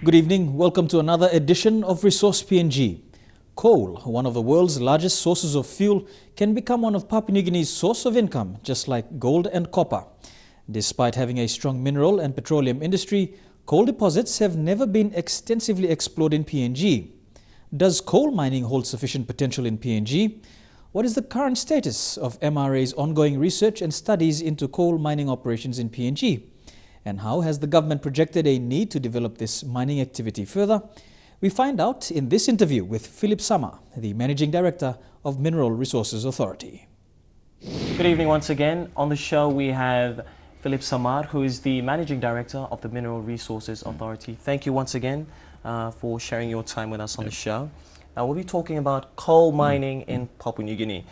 Good evening. Welcome to another edition of Resource PNG. Coal, one of the world's largest sources of fuel, can become one of Papua New Guinea's source of income, just like gold and copper. Despite having a strong mineral and petroleum industry, coal deposits have never been extensively explored in PNG. Does coal mining hold sufficient potential in PNG? What is the current status of MRA's ongoing research and studies into coal mining operations in PNG? And how has the government projected a need to develop this mining activity further? We find out in this interview with Philip Samar, the Managing Director of Mineral Resources Authority. Good evening once again. On the show we have Philip Samar, who is the Managing Director of the Mineral Resources Authority. Thank you once again for sharing your time with us on the show. Now we'll be talking about coal mining in Papua New Guinea.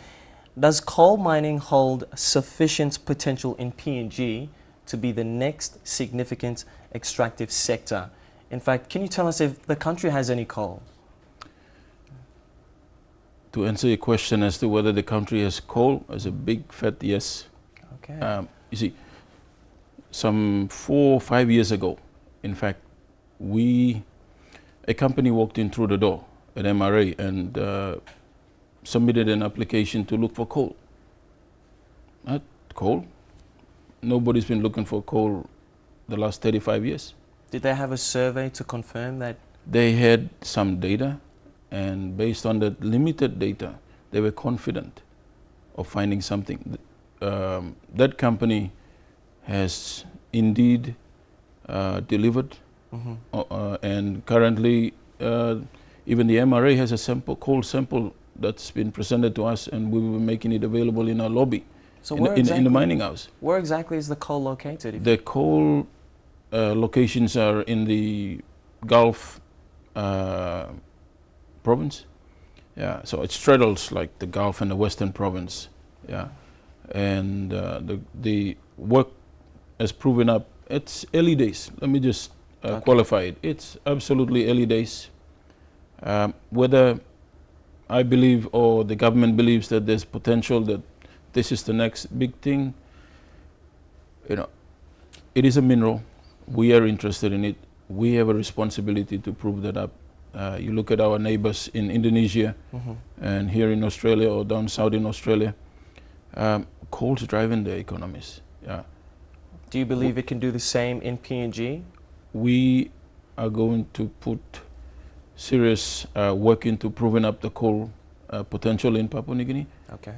Does coal mining hold sufficient potential in PNG to be the next significant extractive sector? In fact, can you tell us if the country has any coal? To answer your question as to whether the country has coal, is a big fat yes. Okay. You see, some 4 or 5 years ago, in fact, a company walked in through the door at MRA and submitted an application to look for coal. Not coal. Nobody's been looking for coal the last 35 years. Did they have a survey to confirm that? They had some data, and based on the limited data, they were confident of finding something. That company has indeed delivered, and currently even the MRA has a coal sample that's been presented to us, and we will be making it available in our lobby. So in the mining house. Where exactly is the coal located? The coal locations are in the Gulf province. Yeah, so it straddles like the Gulf and the Western province. Yeah, and the work has proven up. It's early days. Let me just qualify it. It's absolutely early days. Whether I believe or the government believes that there's potential that this is the next big thing, it is a mineral. We are interested in it. We have a responsibility to prove that up. You look at our neighbors in Indonesia and here in Australia or down south in Australia, coal's driving their economies. Yeah. Do you believe it can do the same in PNG? We are going to put serious work into proving up the coal potential in Papua New Guinea. Okay.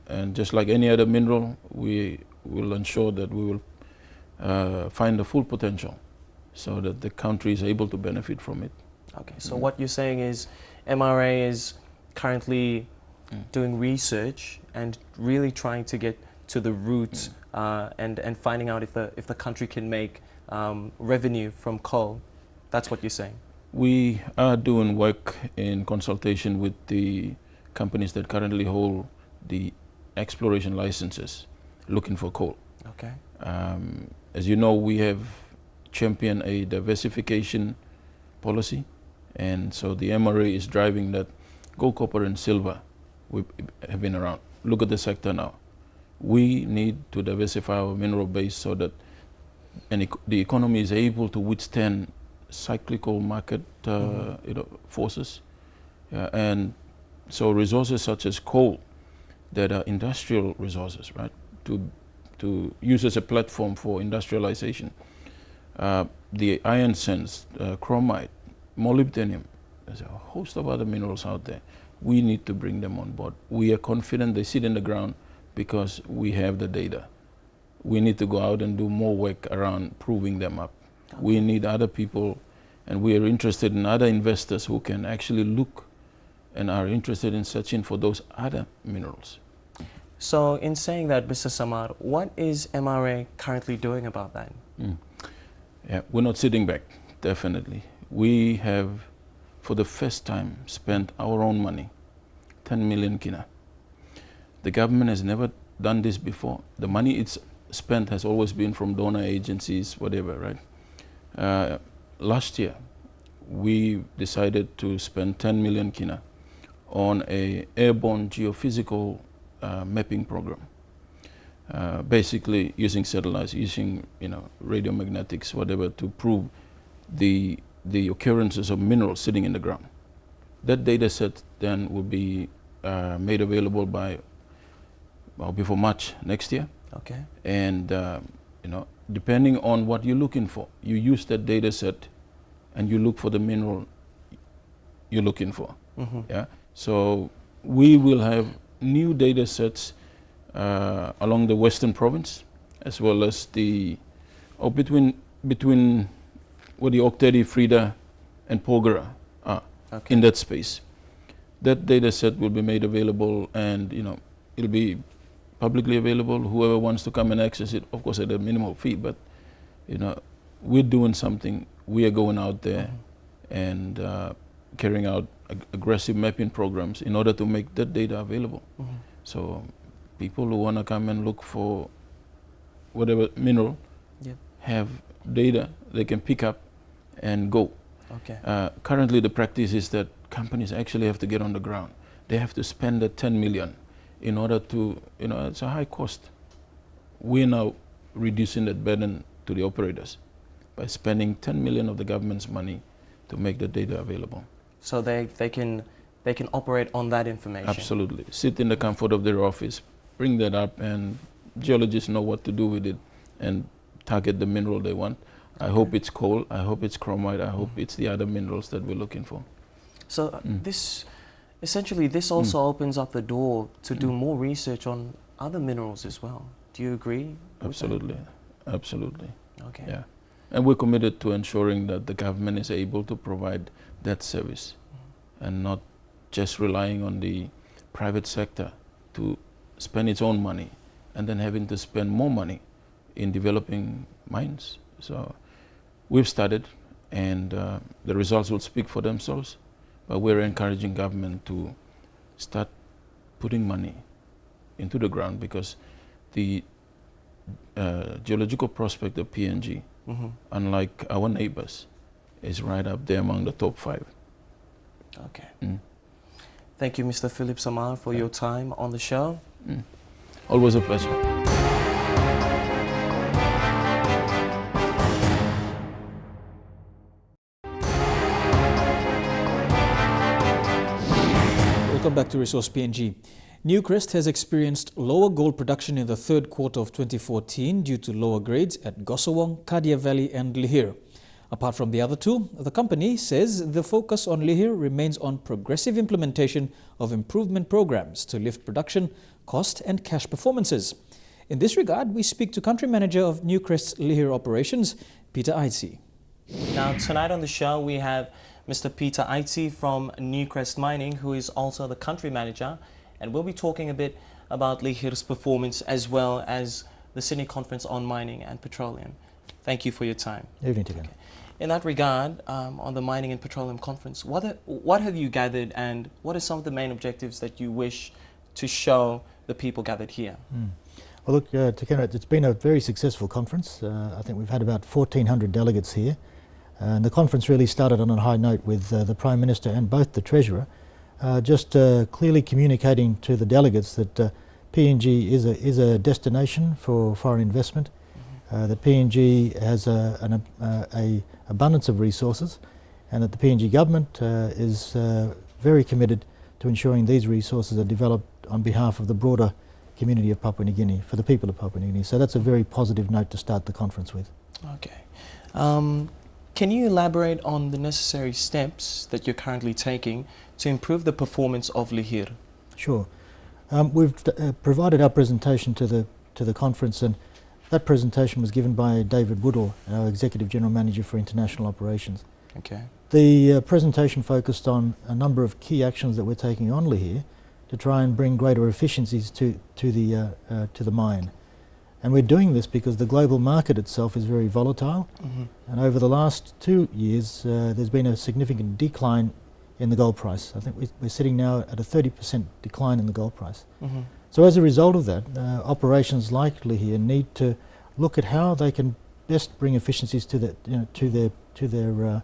And just like any other mineral, we will ensure that we will find the full potential so that the country is able to benefit from it. Okay, so what you're saying is MRA is currently doing research and really trying to get to the root and finding out if the country can make revenue from coal. That's what you're saying? We are doing work in consultation with the companies that currently hold the exploration licenses looking for coal. Okay. As you know, we have championed a diversification policy, and so the MRA is driving that. Gold, copper and silver have been around. Look at the sector now. We need to diversify our mineral base so that the economy is able to withstand cyclical market forces. And so resources such as coal that are industrial resources, right, to use as a platform for industrialization. The iron sands, chromite, molybdenum, there's a host of other minerals out there. We need to bring them on board. We are confident they sit in the ground because we have the data. We need to go out and do more work around proving them up. Okay. We need other people, and we are interested in other investors who can actually look and are interested in searching for those other minerals. So in saying that, Mr. Samar, what is MRA currently doing about that? Yeah, we're not sitting back, definitely. We have, for the first time, spent our own money, 10 million kina. The government has never done this before. The money it's spent has always been from donor agencies, whatever, right? Last year, we decided to spend 10 million kina on an airborne geophysical mapping program. Basically using satellites, using radiomagnetics, whatever, to prove the the occurrences of minerals sitting in the ground. That data set then will be made available by before March next year. Okay. And you know, depending on what you're looking for, you use that data set and you look for the mineral you're looking for. Yeah. So we will have new data sets along the western province, as well as the between where the Oktedi, Frida, and Porgera are in that space. That data set will be made available, and you know, it'll be publicly available. Whoever wants to come and access it, of course, at a minimal fee. But you know, we're doing something. We are going out there and carrying out aggressive mapping programs in order to make that data available. So people who want to come and look for whatever mineral have data they can pick up and go. Currently the practice is that companies actually have to get on the ground. They have to spend that 10 million in order to, you know, it's a high cost. We're now reducing that burden to the operators by spending 10 million of the government's money to make the data available. So they can operate on that information? Absolutely. Sit in the comfort of their office, bring that up, and geologists know what to do with it and target the mineral they want. I hope it's coal, I hope it's chromite, I hope it's the other minerals that we're looking for. So this also opens up the door to do more research on other minerals as well. Do you agree? Absolutely, absolutely. Okay. Yeah, and we're committed to ensuring that the government is able to provide that service and not just relying on the private sector to spend its own money and then having to spend more money in developing mines. So we've started, and the results will speak for themselves, but we're encouraging government to start putting money into the ground, because the geological prospect of PNG, unlike our neighbors, is right up there among the top 5. Okay. Thank you, Mr. Philip Samar, for your time on the show. Always a pleasure. Welcome back to Resource PNG. Newcrest has experienced lower gold production in the third quarter of 2014 due to lower grades at Gosowong, Kadia Valley and Lihir. Apart from the other two, the company says the focus on Lihir remains on progressive implementation of improvement programs to lift production, cost and cash performances. In this regard, we speak to Country Manager of Newcrest's Lihir operations, Peter Aitsi. Now, tonight on the show, we have Mr. Peter Aitsi from Newcrest Mining, who is also the Country Manager, and we'll be talking a bit about Lihir's performance as well as the Sydney Conference on Mining and Petroleum. Thank you for your time. Evening to you. In that regard, on the Mining and Petroleum Conference, what have you gathered, and what are some of the main objectives that you wish to show the people gathered here? Well, look, it's been a very successful conference. I think we've had about 1,400 delegates here. And the conference really started on a high note with the Prime Minister and both the Treasurer just clearly communicating to the delegates that PNG is a destination for foreign investment, that PNG has an abundance of resources, and that the PNG government is very committed to ensuring these resources are developed on behalf of the broader community of Papua New Guinea, for the people of Papua New Guinea. So that's a very positive note to start the conference with. Okay. Can you elaborate on the necessary steps that you're currently taking to improve the performance of Lihir? Sure. We've provided our presentation to the conference, and that presentation was given by David Woodall, our Executive General Manager for International Operations. Okay. The presentation focused on a number of key actions that we're taking on Lihir to try and bring greater efficiencies to the mine. And we're doing this because the global market itself is very volatile, and over the last 2 years there's been a significant decline in the gold price. I think we're sitting now at a 30% decline in the gold price. So as a result of that, operations like Lihir need to look at how they can best bring efficiencies to their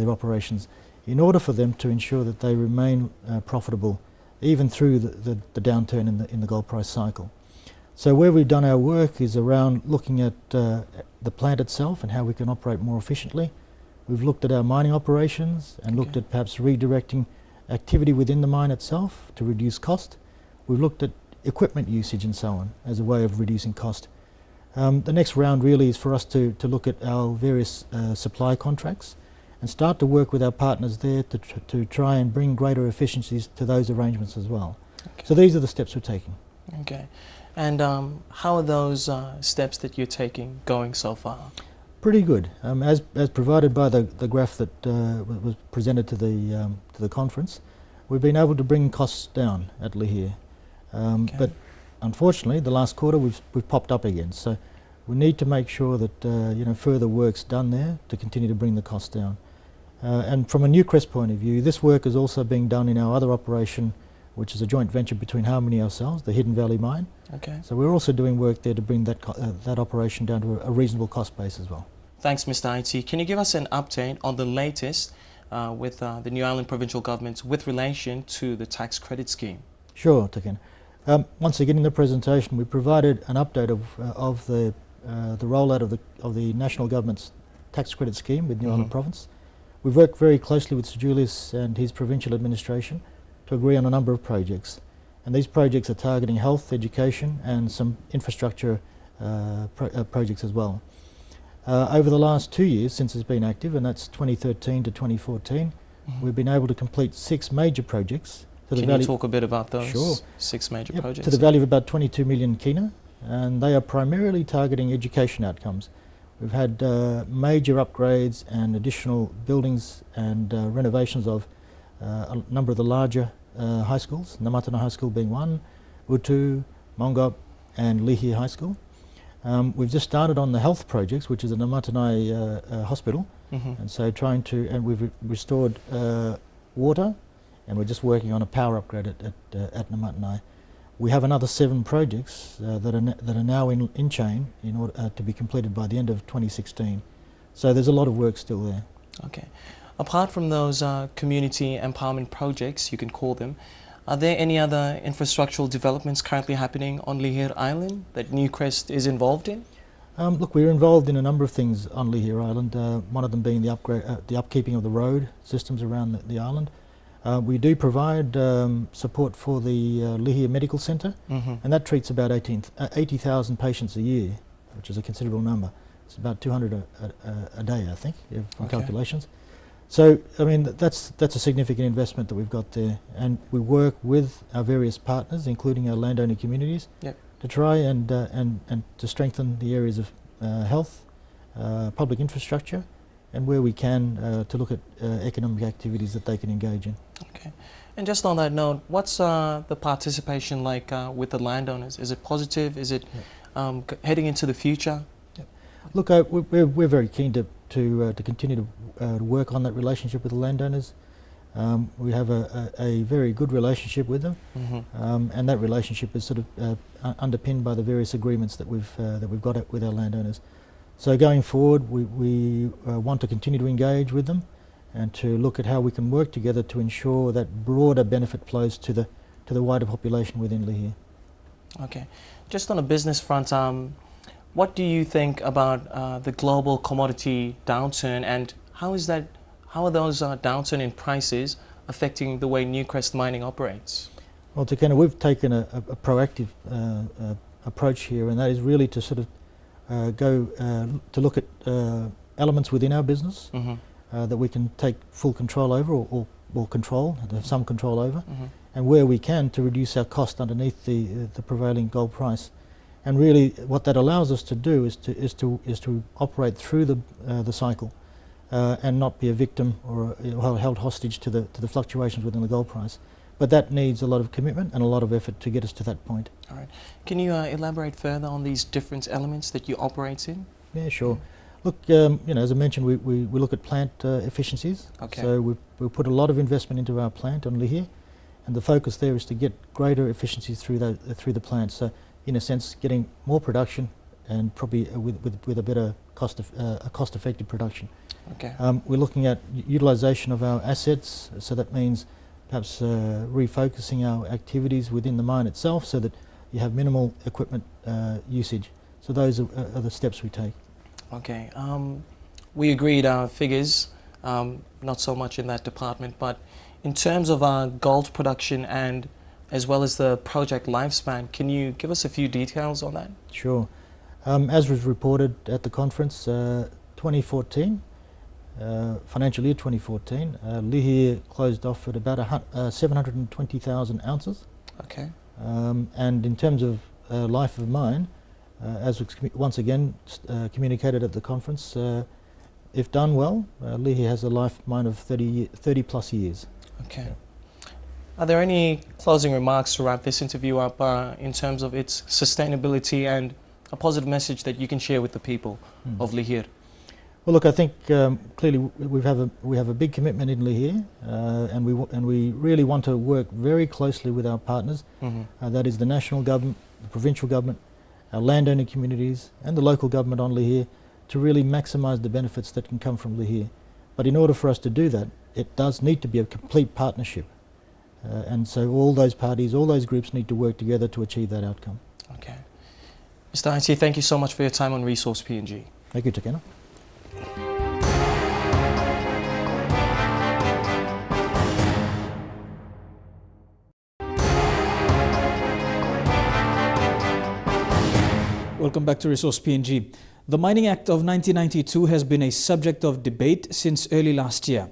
operations in order for them to ensure that they remain profitable even through the downturn in the gold price cycle. So where we've done our work is around looking at the plant itself and how we can operate more efficiently. We've looked at our mining operations and looked at perhaps redirecting activity within the mine itself to reduce cost. We've looked at equipment usage and so on as a way of reducing cost. The next round really is for us to look at our various supply contracts and start to work with our partners there to try and bring greater efficiencies to those arrangements as well. Okay. So these are the steps we're taking. Okay. And how are those steps that you're taking going so far? Pretty good. As provided by the graph that was presented to the conference, we've been able to bring costs down at Lihir. But unfortunately, the last quarter we've popped up again. So we need to make sure that further work's done there to continue to bring the costs down. And from a Newcrest point of view, this work is also being done in our other operation, which is a joint venture between Harmony and ourselves, the Hidden Valley Mine. Okay. So we're also doing work there to bring that operation down to a reasonable cost base as well. Thanks, Mr. Aitsi. Can you give us an update on the latest with the New Ireland provincial government with relation to the tax credit scheme? Sure, Taken. Once again in the presentation, we provided an update of the rollout of the national government's tax credit scheme with New Ireland Province. We've worked very closely with Sir Julius and his provincial administration to agree on a number of projects. And these projects are targeting health, education and some infrastructure projects as well. Over the last 2 years since it's been active, and that's 2013 to 2014, we've been able to complete 6 major projects. Can you talk a bit about those? Sure. 6 major projects? To the value of about 22 million kina, and they are primarily targeting education outcomes. We've had major upgrades and additional buildings and renovations of a number of the larger high schools, Namatana High School being one, Utu, Mongop and Lihir High School. We've just started on the health projects, which is a Namatanai hospital, and so and we've restored water, and we're just working on a power upgrade at Namatanai. We have another 7 projects that are now in chain in order to be completed by the end of 2016. So there's a lot of work still there. Okay. Apart from those community empowerment projects, you can call them, are there any other infrastructural developments currently happening on Lihir Island that Newcrest is involved in? Look, we're involved in a number of things on Lihir Island, one of them being the upkeeping of the road systems around the island. We do provide support for the Lihir Medical Centre, and that treats about 80,000 patients a year, which is a considerable number. It's about 200 a day, I think, from calculations. So, I mean, that's a significant investment that we've got there, and we work with our various partners, including our landowner communities, to try and to strengthen the areas of health, public infrastructure, and where we can to look at economic activities that they can engage in. Okay. And just on that note, what's the participation like with the landowners? Is it positive? Is it heading into the future? Look, we're very keen to continue to work on that relationship with the landowners. We have a very good relationship with them, and that relationship is sort of underpinned by the various agreements that we've got with our landowners. So going forward, we want to continue to engage with them and to look at how we can work together to ensure that broader benefit flows to the wider population within Lihir. Okay. Just on a business front, what do you think about the global commodity downturn, and how are those downturn in prices affecting the way Newcrest Mining operates? Well, Tekena, we've taken a proactive approach here, and that is really to sort of to look at elements within our business that we can take full control over or have some control over, and where we can to reduce our cost underneath the prevailing gold price. And really what that allows us to do is to operate through the cycle and not be a victim or held hostage to the fluctuations within the gold price. But that needs a lot of commitment and a lot of effort to get us to that point. All right. Can you elaborate further on these different elements that you operate in? Yeah, sure. Look, as I mentioned, we look at plant efficiencies. Okay. So we put a lot of investment into our plant on Lihir, and the focus there is to get greater efficiencies through the plant. So, in a sense, getting more production and probably with a better cost-effective production. Okay. We're looking at utilisation of our assets, so that means perhaps refocusing our activities within the mine itself so that you have minimal equipment usage. So those are the steps we take. Okay. we agreed our figures, not so much in that department, but in terms of our gold production and as well as the project lifespan, can you give us a few details on that? Sure. As was reported at the conference, 2014, financial year 2014, Lihir closed off at about 720,000 ounces. Okay. And in terms of life of mine, as was once again communicated at the conference, if done well, Lihir has a life mine of 30 plus years. Okay. Yeah. Are there any closing remarks to wrap this interview up in terms of its sustainability and a positive message that you can share with the people of Lihir? Well, look, I think clearly we have a big commitment in Lihir, and we really want to work very closely with our partners. That is the national government, the provincial government, our landowner communities, and the local government on Lihir, to really maximise the benefits that can come from Lihir. But in order for us to do that, it does need to be a complete partnership. And so all those parties, all those groups need to work together to achieve that outcome. Okay. Mr. Aitsi, thank you so much for your time on Resource PNG. Thank you, Takena. Welcome back to Resource PNG. The Mining Act of 1992 has been a subject of debate since early last year.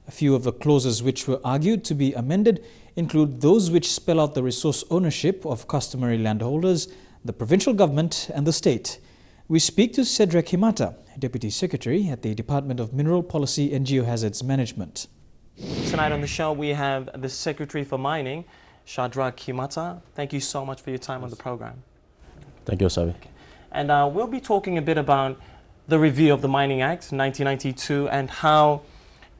A few of the clauses which were argued to be amended include those which spell out the resource ownership of customary landholders, the provincial government and the state. We speak to Shadrach Himata, Deputy Secretary at the Department of Mineral Policy and Geohazards Management. Tonight on the show we have the Secretary for Mining, Shadrach Himata. Thank you so much for your time on the program. Thank you, Savi. Okay. And we'll be talking a bit about the review of the Mining Act 1992 and how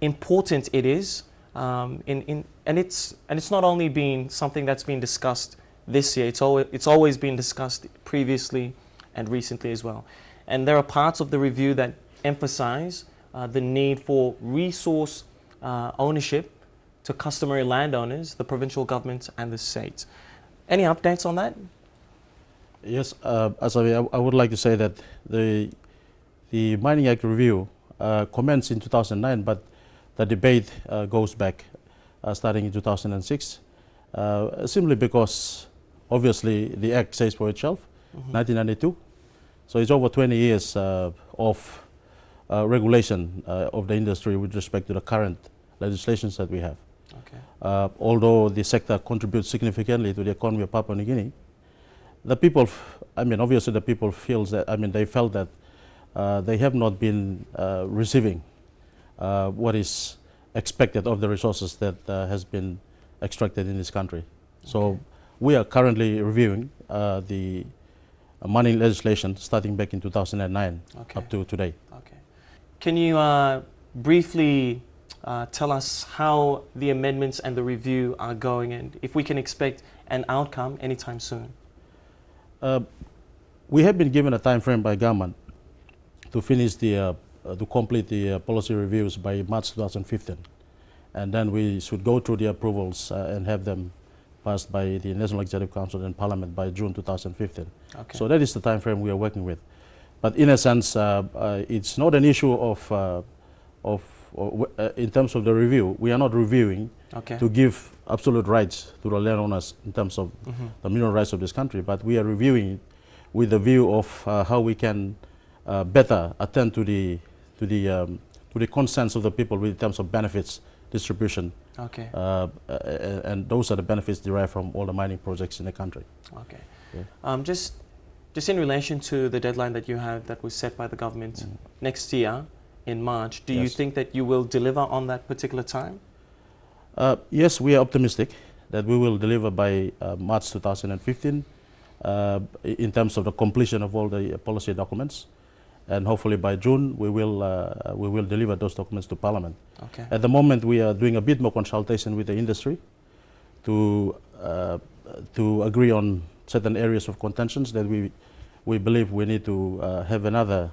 important it is. And it's not only been something that's been discussed this year, it's always been discussed previously and recently as well. And there are parts of the review that emphasize the need for resource ownership to customary landowners, the provincial government and the state. Any updates on that? Yes, Asavi, I would like to say that the Mining Act review commenced in 2009, but the debate goes back starting in 2006, simply because obviously the Act says for itself, 1992. So it's over 20 years of regulation of the industry with respect to the current legislations that we have. Okay. Although the sector contributes significantly to the economy of Papua New Guinea, the people, obviously the people feels that, they felt that they have not been receiving what is expected of the resources that has been extracted in this country. So we are currently reviewing the mining legislation starting back in 2009 up to today. Okay. Can you briefly tell us how the amendments and the review are going and if we can expect an outcome anytime soon? We have been given a time frame by government to finish to complete the policy reviews by March 2015, and then we should go through the approvals and have them passed by the National Executive Council and Parliament by June 2015. Okay. So that is the time frame we are working with. But in a sense, it's not an issue in terms of the review. We are not reviewing to give absolute rights to the landowners in terms of the mineral rights of this country, but we are reviewing it with the view of how we can better attend to the concerns of the people in terms of benefits distribution. Okay. And those are the benefits derived from all the mining projects in the country. Okay. Yeah. Just in relation to the deadline that you have that was set by the government next year in March, do you think that you will deliver on that particular time? Yes, we are optimistic that we will deliver by March 2015 in terms of the completion of all the policy documents, and hopefully by June we will deliver those documents to Parliament. Okay. At the moment we are doing a bit more consultation with the industry to agree on certain areas of contentions that we believe we need to have another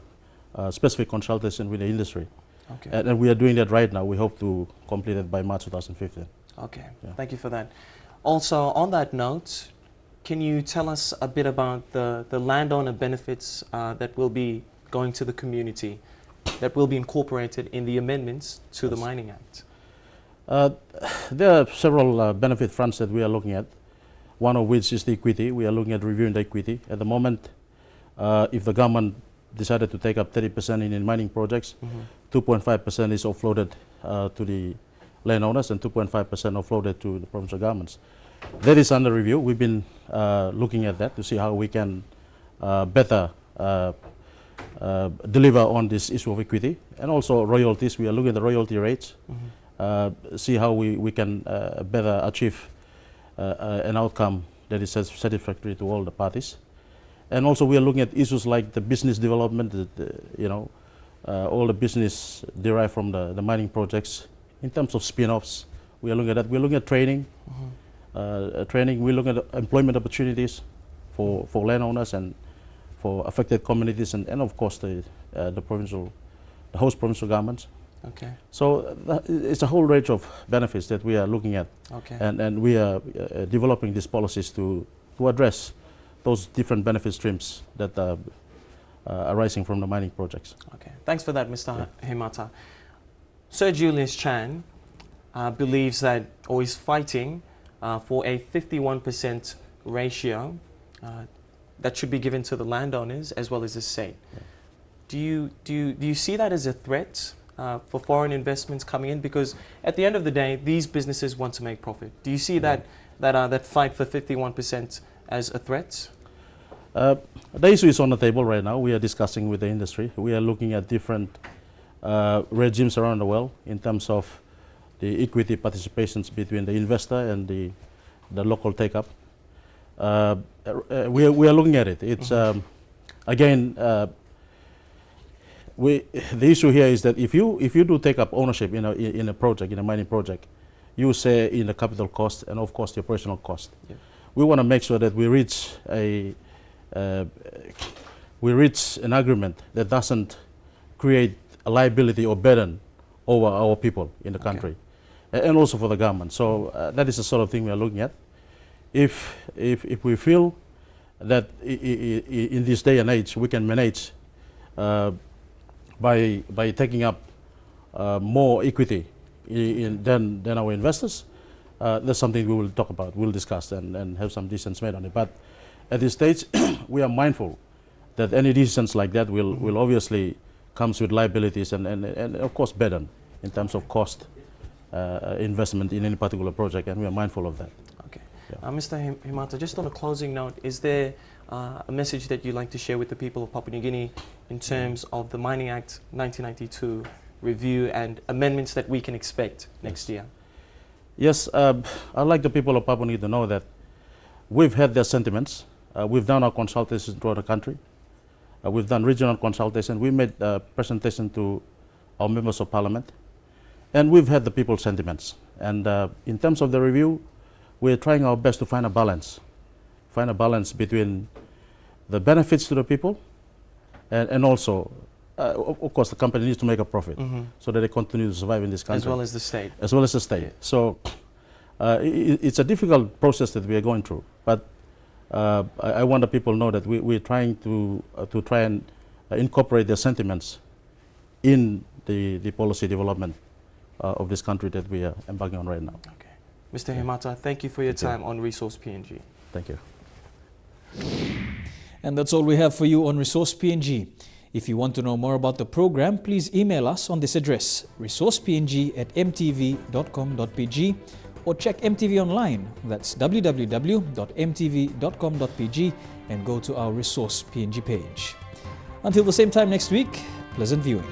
specific consultation with the industry. Okay. And we are doing that right now. We hope to complete it by March 2015. Okay, Yeah. Thank you for that. Also, on that note, can you tell us a bit about the landowner benefits that will be going to the community? that will be incorporated in the amendments to the Mining Act? There are several benefit fronts that we are looking at, one of which is the equity. We are looking at reviewing the equity. At the moment, if the government decided to take up 30% in mining projects, 2.5% is offloaded to the landowners and 2.5% offloaded to the provincial governments. That is under review. We've been looking at that to see how we can better deliver on this issue of equity, and also royalties. We are looking at the royalty rates, see how we can better achieve an outcome that is satisfactory to all the parties. And also we are looking at issues like the business development, all the business derived from the mining projects. In terms of spin-offs, we are looking at that. We're looking at training. We're looking at employment opportunities for landowners and for affected communities, and of course the host provincial governments. Okay. So it's a whole range of benefits that we are looking at, and we are developing these policies to address those different benefit streams that are arising from the mining projects. Okay, thanks for that, Mr. Himata. Sir Julius Chan believes that, or is fighting for a 51% ratio that should be given to the landowners as well as the state. Do you see that as a threat for foreign investments coming in? Because at the end of the day, these businesses want to make profit. Do you see that fight for 51% as a threat? The issue is on the table right now. We are discussing with the industry. We are looking at different regimes around the world in terms of the equity participations between the investor and the local take-up. We are looking at it. It's again, the issue here is that if you do take up ownership in a project, in a mining project, you share in the capital cost and of course the operational cost. Yeah. We want to make sure that we reach an agreement that doesn't create a liability or burden over our people in the country, and also for the government. So that is the sort of thing we are looking at. If we feel that in this day and age we can manage by taking up more equity than our investors, that's something we will talk about, we'll discuss and have some decisions made on it. But at this stage, we are mindful that any decisions like that will obviously comes with liabilities and of course burden in terms of cost investment in any particular project, and we are mindful of that. Okay. Yeah. Mr. Himata, just on a closing note, is there a message that you'd like to share with the people of Papua New Guinea in terms of the Mining Act 1992 review and amendments that we can expect next year? Yes, I'd like the people of Papua New Guinea to know that we've had their sentiments. We've done our consultations throughout the country. We've done regional consultation. We made a presentation to our members of parliament, and we've had the people's sentiments. And in terms of the review, we're trying our best to find a balance between the benefits to the people and also, of course, the company needs to make a profit so that they continue to survive in this country. As well as the state. As well as the state. Yeah. So it's a difficult process that we are going through, but I want the people to know that we're trying to try and incorporate their sentiments in the policy development of this country that we are embarking on right now. Okay. Mr. Himata, thank you for your time on Resource PNG. Thank you. And that's all we have for you on Resource PNG. If you want to know more about the program, please email us on this address, resourcepng@mtv.com.pg, or check MTV online. That's www.mtv.com.pg, and go to our Resource PNG page. Until the same time next week, pleasant viewing.